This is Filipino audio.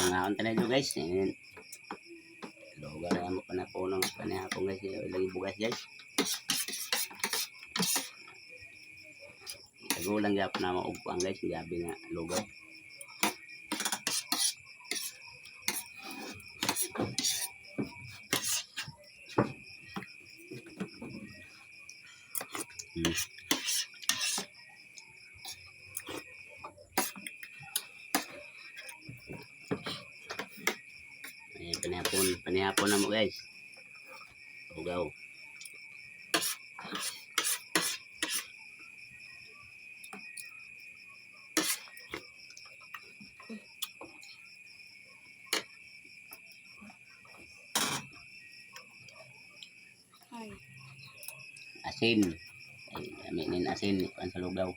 Pangaon tayo dito guys. Lugar mo pa na po nung panahapon guys. Lagi bugas guys. Tagulang gap na maugpuan guys. Gabi nga lugar. Panihapon na mo guys. Ugaw. Asin. Ay, aminin asin. Ipan sa lugaw.